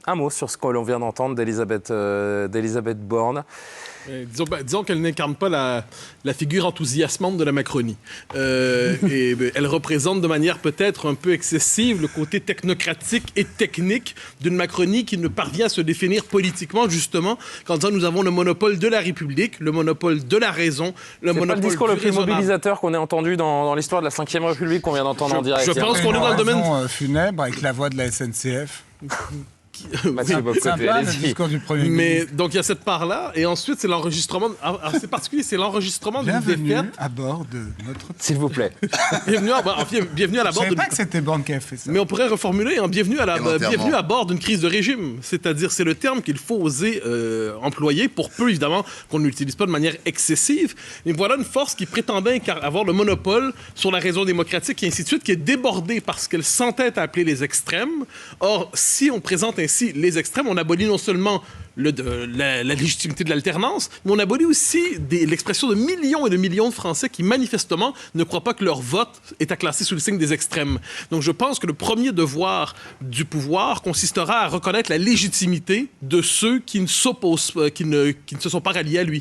Un mot sur ce que l'on vient d'entendre d'Elisabeth Borne. Disons qu'elle n'incarne pas la figure enthousiasmante de la Macronie. Elle représente de manière peut-être un peu excessive le côté technocratique et technique d'une Macronie qui ne parvient à se définir politiquement, justement, qu'en disant nous avons le monopole de la République, le monopole de la raison, le monopole du C'est pas le discours le plus raisonnable. mobilisateur qu'on ait entendu dans l'histoire de la Ve République qu'on vient d'entendre en direct. Je pense qu'on est dans le domaine funèbre avec la voix de la SNCF. Mathieu Bocoté, Sympa, le allez-y. discours du Premier Mais ministre. donc il y a cette part-là, et ensuite c'est l'enregistrement. Alors c'est particulier, c'est l'enregistrement d'une Bienvenue défaite. à bord de notre... S'il vous plaît. Bienvenue à bord Je savais d'une. pas que c'était Borne qui avait fait ça. Mais on pourrait reformuler bienvenue à bord d'une crise de régime. C'est-à-dire, c'est le terme qu'il faut oser employer, pour peu, évidemment, qu'on ne l'utilise pas de manière excessive. Et voilà une force qui prétendait avoir le monopole sur la raison démocratique et ainsi de suite, qui est débordée parce qu'elle s'entête à appeler les extrêmes. Or, si on présente ainsi les extrêmes, on abolit non seulement la légitimité de l'alternance, mais on abolit aussi l'expression de millions et de millions de Français qui, manifestement, ne croient pas que leur vote est à classer sous le signe des extrêmes. Donc, je pense que le premier devoir du pouvoir consistera à reconnaître la légitimité de ceux qui ne s'opposent, qui ne se sont pas ralliés à lui.